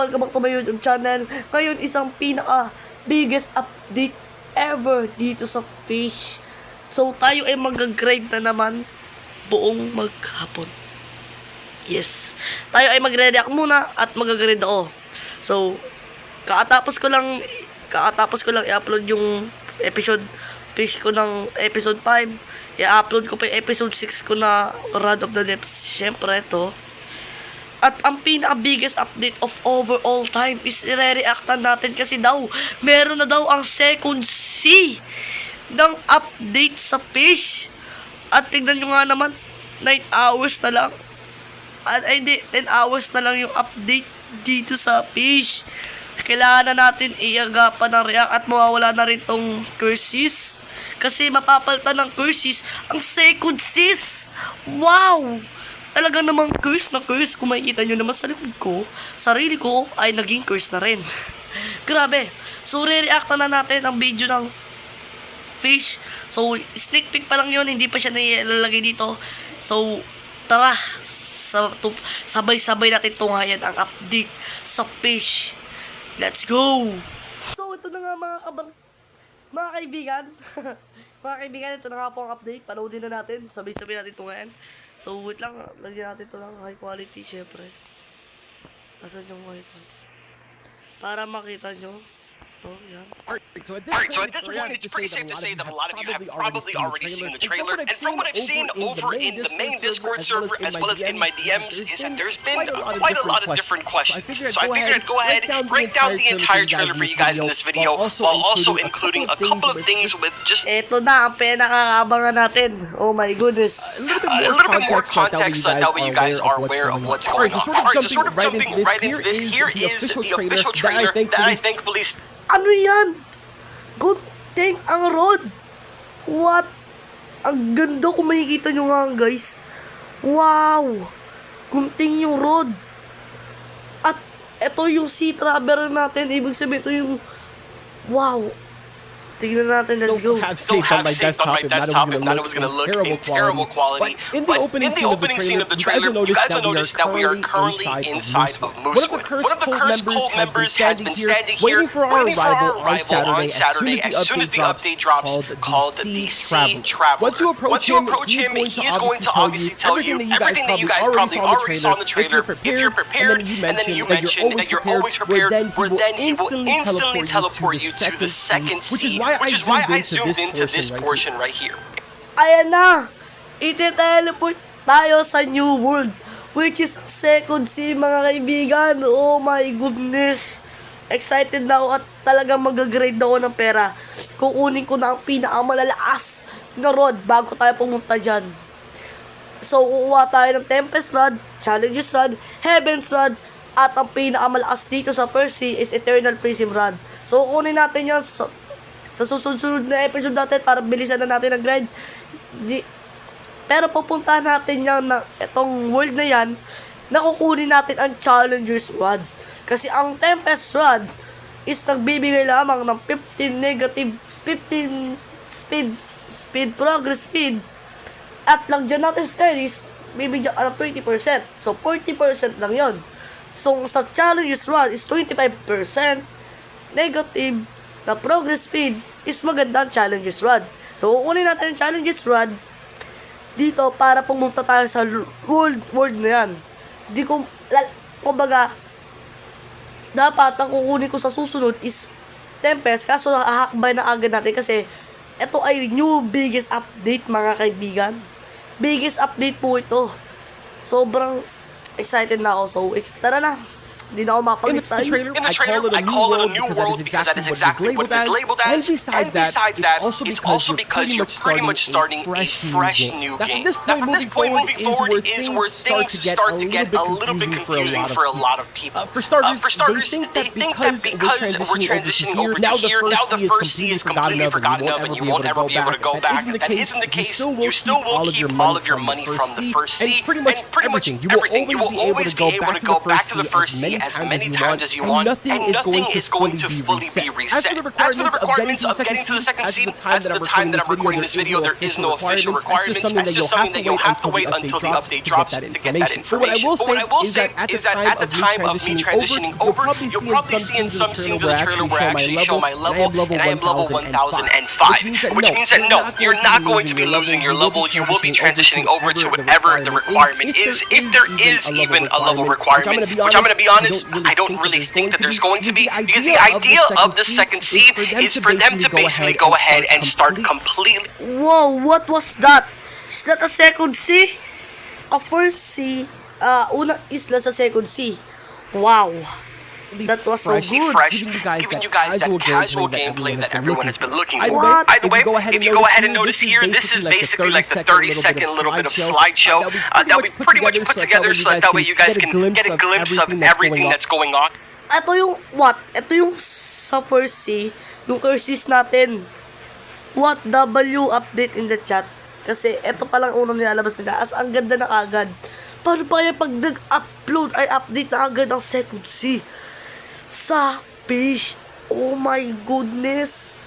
welcome back to my YouTube channel. Ngayon, isang biggest update ever dito sa Fisch. So, tayo ay mag-grade na naman buong maghapon. Yes. Tayo ay magre-react muna at mag-grade ako. So, kakatapos ko lang i-upload yung episode Fisch ko ng episode 5. I-upload ko pa yung episode 6 ko na Rod of the Depths. Siyempre, ito. At ang pinaka-biggest update of overall time is i-reactan natin kasi daw, meron na daw ang second C ng update sa Fisch. At tignan nyo nga naman, 9 hours na lang. At hindi, 10 hours na lang yung update dito sa Fisch. Kailangan na natin iagapan ng react at mawawala na rin tong curses. Kasi mapapalitan ng curses ang second sis. Wow! Talaga namang curse na curse. Kung makikita nyo naman sa likod ko, sarili ko ay naging curse na rin. Grabe. So, re-reactan na natin ang video ng Fisch. So, sneak peek pa lang yun. Hindi pa siya nilalagay dito. So, tara. Sabay-sabay natin tunghayan ang update sa Fisch. Let's go! So, ito na nga mga kaibigan. Mga kaibigan, ito na nga po ang update. Panoodin na natin. Sabay-sabay natin tunghayan. So, wait lang. Lagyan natin ito ng high quality, syempre. Asan yung high quality? Para makita nyo. Ito, yan. Alright, so at this point, it's pretty safe to say that a lot of you have probably already seen the trailer. And from what I've seen over in the main Discord server, as well as in my DMs, is that there's been quite a lot of different questions. So I figured I'd go ahead, break down the entire trailer for you guys in this video, while also including a couple of things with just ito na ang pinakakabangan natin. Oh my goodness. a little bit more context so that way you guys are aware of what's going on. Alright, so sort of jumping right into this, here is the official trailer that I thankfully... Ano yan? Gunting ang rod. What? Ang ganda kung makikita nyo nga guys. Wow. Gunting yung rod. At ito yung sea traveler natin. Ibig sabihin ito yung... Wow. Tignan natin, let's go. Still have saved on my desktop if that was going to look in terrible quality. But in the opening scene of the trailer, you guys will notice that we are currently inside of Moosewood. One of the cursed cult members has been standing here waiting for our arrival on Saturday as soon as the update drops called the Sea Traveler. Once you approach him, he is going to obviously tell you everything that you guys probably already saw in the trailer if you're prepared, and then you mention that you're always prepared, where then he will instantly teleport you to the second sea. Which is why I zoomed into this portion right here. Ayan na! Iti-teleport tayo sa New World, which is second sea mga kaibigan. Oh my goodness! Excited na ako at talagang mag-grade na ako ng pera. Kukunin ko na ang pinakamalalakas na rod bago tayo pumunta dyan. So, kukuha tayo ng Tempest Rod, Challenges Rod, Heaven's Rod, at ang pinakamalakas dito sa Percy is Eternal Prism Rod. So, kukunin natin yan sa susunod na episode natin para bilisan na natin ang grind. Pero pupuntahan natin yan na itong world na yan, nakukunin natin ang Challenger's Rod. Kasi ang Tempest Rod is nagbibigay lamang ng 15 negative, 15 speed, progress speed. At lagyan natin studies, bibigyan ka ng 20%. So 40% lang yon. So sa Challenger's Rod is 25% negative na progress speed is maganda ang Challenges Rod. So, kukunin natin ang Challenges Rod dito para pumunta tayo sa world na yan. Hindi ko, kumbaga, dapat ang kukunin ko sa susunod is Tempest, kaso hahakbay na agad natin kasi ito ay new biggest update mga kaibigan. Biggest update po ito. Sobrang excited na ako. So, tara na. Hindi na ako mapalit tayo. In the trailer, I call it a new world because that is exactly what it is labeled as. And besides that, it's also because you're pretty much starting a fresh new game. Now, from this point moving forward is where things start to get a little bit confusing for a lot of people. For starters, they think that because we're transitioning over to here, now the first sea is completely forgotten of and you won't ever be able to go back. That isn't the case. You still will keep all of your money from the first sea and pretty much everything. You will always be able to go back to the first sea many times as you want, and nothing is going to fully be reset. As for the requirements of getting to the second scene, as of the time that I'm recording this video, there is no official requirements. That's just something that you'll have to wait until the update drops to get that information. But what I will say is that at the time of me transitioning over, you'll probably see in some scenes of the trailer where I actually show my level, and I am level 1005, which means that no, you're not going to be losing your level. You will be transitioning over to whatever the requirement is, if there is even a level requirement, which I'm going to be honest, I don't really think that there's going to be, because the idea of the second scene is for them to basically go ahead and start completely. Whoa, what was that? Is that a second sea? A first sea? Unang isla sa second sea. Wow. That was so good. Fresh, giving you guys that casual gameplay that everyone has been looking for. Either way, if you go ahead and notice here, this is basically like the 30-second little bit of slideshow that we pretty much put together so that way you guys can get a glimpse of everything that's going on. Ito yung what? Ito yung sa first sea, yung curses natin. What? W update in the chat. Kasi ito palang unang nilalabas nila. As ang ganda na agad. Paano pa kaya pag nag-upload ay update na agad ang second sea? Sa Fisch. Oh my goodness.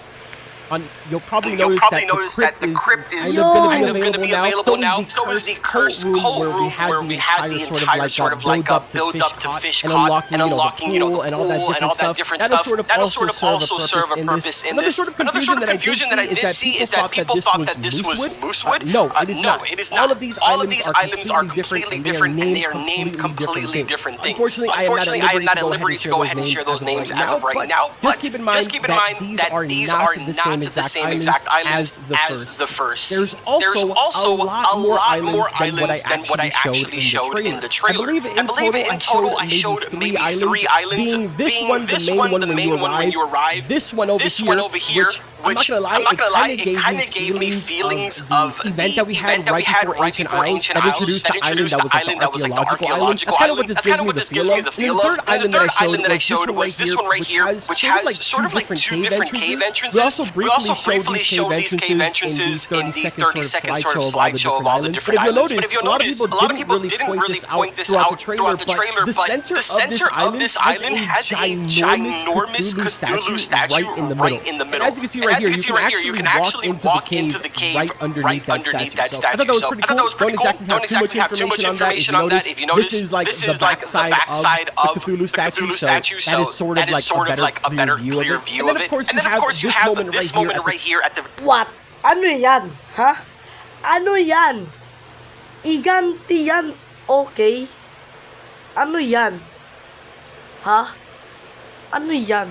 You'll probably notice that the crypt is kind of going to be available now. So is the cursed cold room where we had the entire sort of like a build up to fish caught and unlocking, you know, the pool and all that different stuff. That'll sort of also serve a purpose in this. Another sort of confusion that I did see is that people thought that this was Moosewood. No, it is not. All of these islands are completely different and they are named completely different things. Unfortunately, I am not at liberty to go ahead and share those names as of right now. But just keep in mind that these are not the same exact islands as the first. There's also a lot more islands than what I actually showed in the trailer. I believe in total I showed maybe 3 islands, being this one the main one when you arrive, this one over here, which I'm not gonna lie, it kind of gave me feelings of the event that we had right before Ancient Isles that introduced the island that was like the archaeological island. That's kind of what this gives me the feel of. And the third island that I showed was this one right here, which has sort of like 2 different cave entrances. We also briefly showed these cave entrances in the 30-second sort of slideshow of all the different islands. But if you'll notice, a lot of people didn't really point this out throughout the trailer, but the center of this island has a ginormous Cthulhu statue right in the middle. And as you can see right here, you can actually walk into the cave right underneath that statue. So I thought that was pretty cool. Don't exactly have too much information on that. If you notice, this is like the backside of the Cthulhu statue, so that is sort of like a better, clear view of it. And then of course you have this moment right here at the... What? Ano yan? Ha? Ano yan? Iganti yan. Okay. Ano yan? Ha? Ano yan?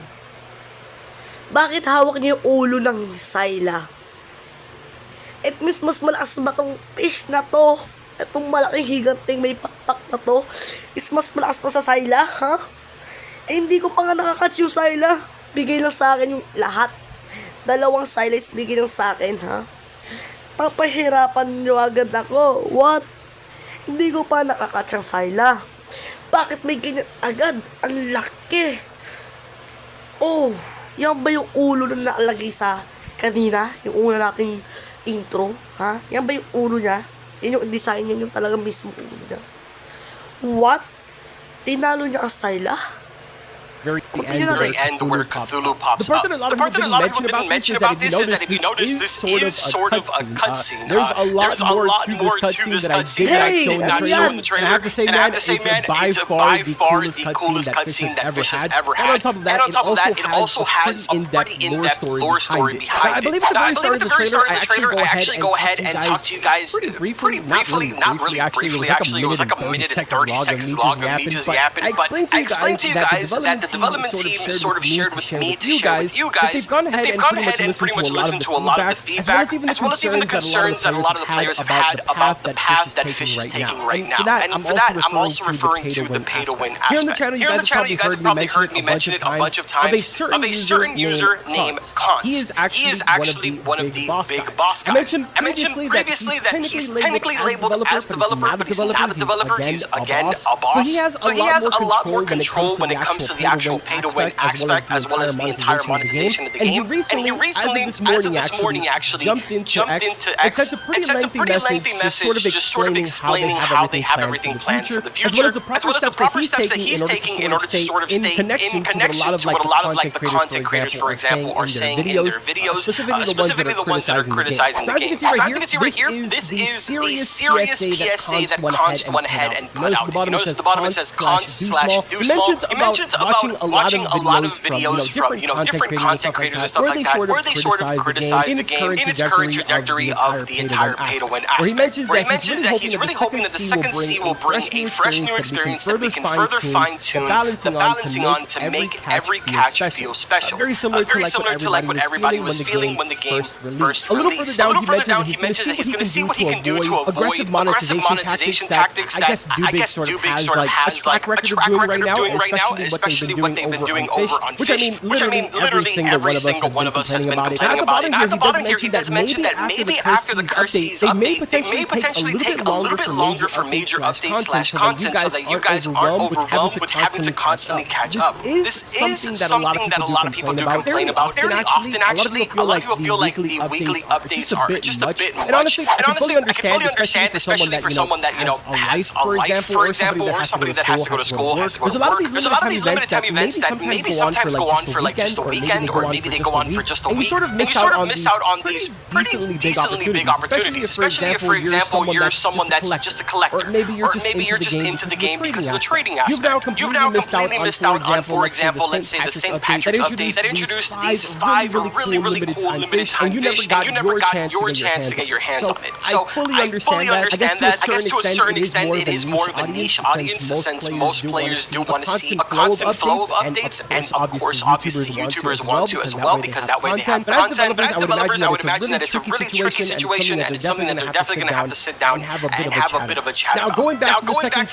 Bakit hawak niya yung ulo ng Syla? It means mas malakas ba tong fish na to? Itong malaking higanting may pakpak na to is mas malakas pa sa Syla, ha? Eh, hindi ko pa nga nakakatch yung Syla. Bigay lang sa akin yung lahat. 2 Syla is bigay lang sa akin, ha? Papahirapan nyo agad ako. What? Hindi ko pa nakakatch ang Syla. Bakit may ganyan agad? Ang laki. Oh, yan ba yung ulo na nakalagay sa kanina? Yung una nating intro, ha? Yan ba yung ulo niya? Yan yung design niya, yung talagang mismo ulo niya. What? Tinalo niya ang Syla? Very end where Cthulhu pops up. The part that a lot of people didn't mention about this is that if you notice, this is sort of a cutscene. There's a lot more to this cutscene that I did not show in the trailer. And I have to say, man, it's by far the coolest cutscene that Fisch has ever had. And on top of that, it also has a pretty in-depth lore story behind it. I believe at the very start of the trailer, I actually go ahead and talk to you guys pretty briefly, not really briefly, actually. It was like a minute and 30 seconds long of me just yapping. But I explained to you guys that the development team sort of shared with me to share with you guys that they've gone ahead and pretty much listened to a lot of the feedback, as well as even the concerns that a lot of the players have had about the path that Fisch is taking right now. And for that, I'm also referring to the pay-to-win aspect. Here on the channel, you guys have probably heard me mention it a bunch of times of a certain user named Kant. He is actually one of the big boss guys. I mentioned previously that he's technically labeled as a developer, but he's not a developer. He's, again, a boss. So he has a lot more control when it comes to the actual actual pay-to-win aspect as well as the entire monetization of the game. And he recently, as of this morning, actually jumped into X and sent a pretty lengthy message just sort of explaining how they have everything planned for the future, as well as the proper steps that he's taking in order to sort of stay in connection to what a lot of like the content creators, for example, are saying in their videos, specifically the ones that are criticizing the game. Now, you can see right here, this is the serious PSA that Const went ahead and put out. You notice at the bottom it says Const/do small. He mentions about watching a lot of videos from different content creators and stuff like that, where they sort of criticize the game in its current trajectory of the entire pay-to-win aspect. Where he mentions that he's really hoping that the second C will bring a fresh new experience that we can further fine-tune the balancing on to make every catch feel special. Very similar to like what everybody was feeling when the game first released. A little further down, he mentions that he's going to see what he can do to avoid aggressive monetization tactics that I guess Dubik sort of has like a track record of doing right now, especially what they've been doing over on Fisch, which I mean literally every single one of us has been complaining about it. And at the bottom here, he does mention that maybe after the Curses update, they may potentially take a little bit longer for major updates/content so that you guys aren't overwhelmed with having to constantly catch up. This is something that a lot of people do complain about fairly often, actually. A lot of people feel like the weekly updates are just a bit much. And honestly, I can fully understand, especially for someone that, has a life, for example, or somebody that has to go to school, has to go to work. There's a lot of these limited time events that maybe sometimes go on for like just a weekend, or maybe they go on for just a week. And you sort of miss out on these pretty decently big opportunities, especially if, for example, you're someone that's just a collector, or maybe you're just into the game because of the trading aspect. You've now completely missed out on, for example, let's say the St. Patrick's update that introduced these 5 really cool limited time fish, and you never got your chance to get your hands on it. So I fully understand that. I guess to a certain extent it is more of a niche audience, since most players do want to see a constant flow of updates, and of course, obviously, YouTubers want to as well, because that way they have content. But as developers, I would imagine that it's a really tricky situation, and it's something that they're definitely going to have to sit down and have a bit of a chat about. Now, going back to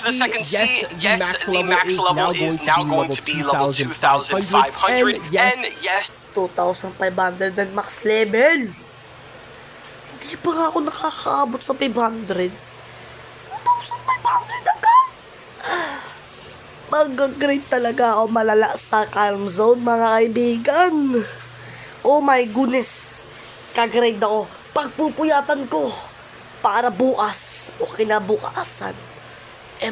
the second C, yes, the max level is now going to be level 2,500, and yes, 2,500 and max level. Hindi pa nga ako nakakaabot sa 500. 2,500 agad. Mag-grade talaga ako malala sa calm zone, mga kaibigan. Oh my goodness. Kagrade ako. Pagpupuyatan ko para bukas o kinabukasan,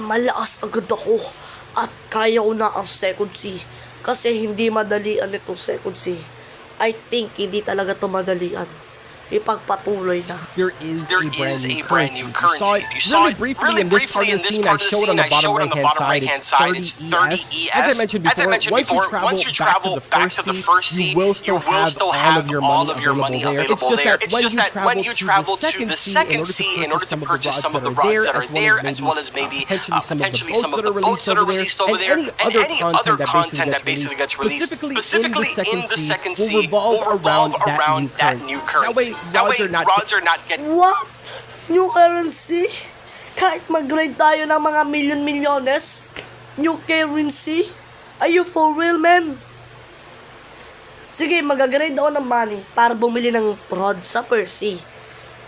malakas agad ako at kaya ko na ang second C. Kasi hindi madalian itong second C. I think hindi talaga ito madalian. Ipagpatuloy na. There is a brand new currency. If you saw it really briefly in this part of the scene, I showed on the bottom right-hand side, it's 30 ES. As I mentioned before, once you travel back to the first sea, you will still have all of your money available there. It's just that when you travel to the second sea, in order to purchase some of the rods that are there, as well as maybe potentially some of the boats that are released over there, and any other content that basically gets released specifically in the second sea, will revolve around that new currency. That way, rods are not getting... What? New currency? Kahit mag-grade tayo ng mga milyon-milyones? New currency? Are you for real, man? Sige, mag-grade ako ng money para bumili ng rod sa first sea.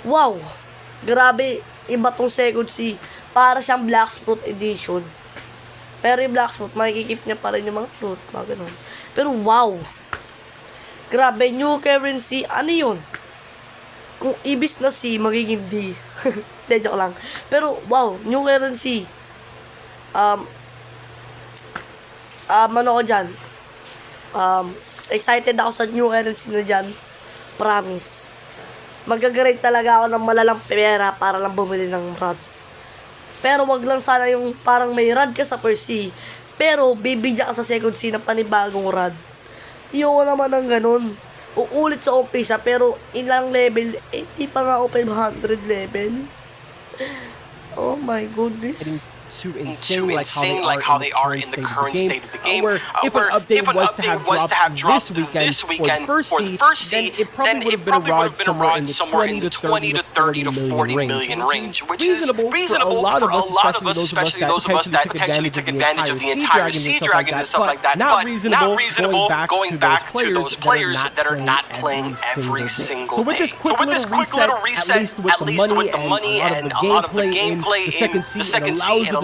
Wow! Grabe, iba tong second sea. Para siyang Black Fruit Edition. Pero yung Black Fruit, makikip niya pa rin yung mga fruit. Mga ganun. Pero wow! Grabe, new currency. Ano yun? Kung ibis na C, magiging D. Joke lang. Pero, wow, new currency. Ano ko dyan? Excited ako sa new currency na dyan. Promise. Mag-grade talaga ako ng malalang pera para lang bumili ng rod. Pero wag lang sana yung parang may rod ka sa first C, pero bibigyan ka sa second C ng panibagong rod. Yung naman ng ganun. Uulit sa umpisa, pero ilang level, hindi pa nga ako 500 level. Oh my goodness. Too insane like how they are in the current state of the game. Where if an update was to have dropped this weekend for the first sea, then it probably would have been a rod somewhere in the 20 to 30 to 40 million range, which is reasonable for a lot of us, especially those of us that potentially took advantage of the entire Sea Dragons and stuff like that. But not reasonable going back to those players that are not playing every single day. So with this quick little reset, at least with the money and a lot of the gameplay in the second sea, it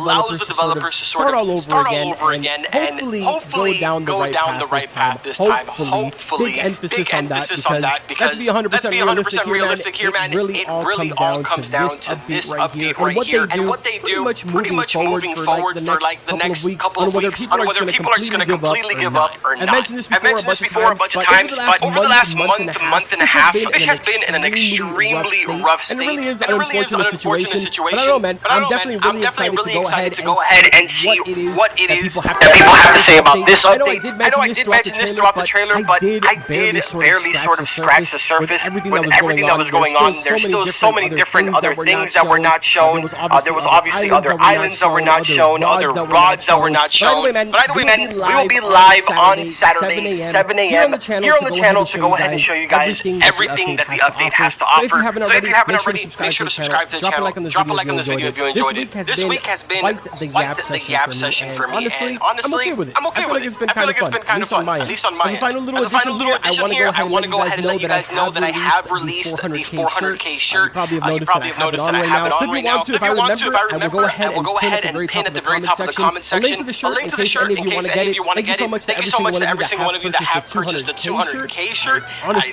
developers to sort of start all over again and hopefully go down the right path this time. Hopefully, big emphasis on that because let's be 100% realistic here, man. It really all comes down to this update right here and what they do pretty much moving forward for like the next couple of weeks on whether people are just going to completely give up or not. I've mentioned this before a bunch of times, but over the last month and a half, Fisch has been in an extremely rough state, and it really is an unfortunate situation. But I don't know, man, I'm definitely really excited to go ahead and see what it is that people have to say about this update. I know I did mention this throughout the trailer, but I did barely sort of scratch the surface with everything that was going on. There's still so many different other things that were not shown. There was obviously other islands that were not shown, other rods that were not shown. But either way, man, we will be live on Saturday, 7 a.m. here on the channel to go ahead and show you guys everything that the update has to offer. So if you haven't already, make sure to subscribe to the channel. Drop a like on this video if you enjoyed it. This week has been quite the yap session for me, and honestly, I'm okay with it. I feel like it's been kind of fun, at least on my end. As a final little addition here, I want to go ahead and let you guys know that I have released the 400k shirt. You probably have noticed that I have it on right now. If you want to, if I remember, I will go ahead and pin at the very top of the comment section a link to the shirt in case any of you want to get it. Thank you so much to every single one of you that have purchased the 200k shirt.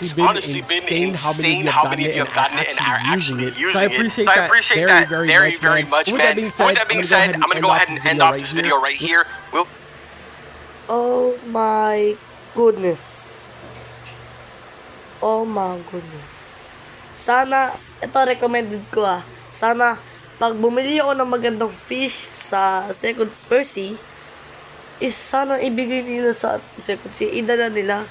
It's honestly been insane how many of you have gotten it and are actually using it. So I appreciate that very, very much, man. With that being said, I'm going to go ahead and end off this video right here. Oh my goodness. Oh my goodness. Sana, ito recommended ko sana, pag bumili ako ng magandang fish sa Second Spursy, is sana ibigay nila sa Second Sea, idala nila.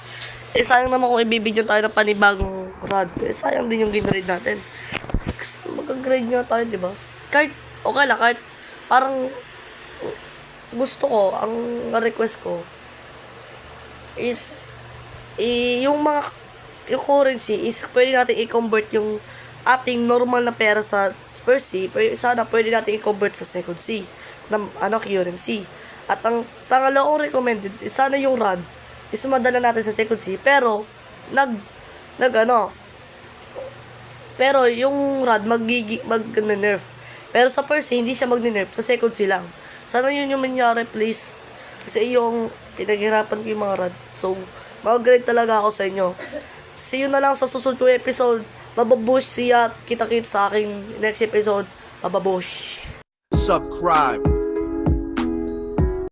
Sayang naman kung ibibigyan tayo ng panibagong rod. Sayang din yung ginrade natin. Kasi mag-grade nga tayo, diba? Kahit, okay lang, kahit parang gusto ko, ang request ko is yung yung currency is pwede natin i-convert yung ating normal na pera sa First Sea, sana pwede natin i-convert sa Second Sea na currency. At ang pangalawang recommended is sana yung rod is madala natin sa Second Sea, pero pero yung rod mag-nerf. Pero sa First Sea hindi siya mag-nerf, sa Second Sea lang. Sana yun yung mangyari, please. Kasi yung pinaghirapan ko yung mga rod. So, mag-grade talaga ako sa inyo. See you na lang sa susunod ko episode. Bababush siya. Kita-kit sa aking next episode. Bababush. Subscribe.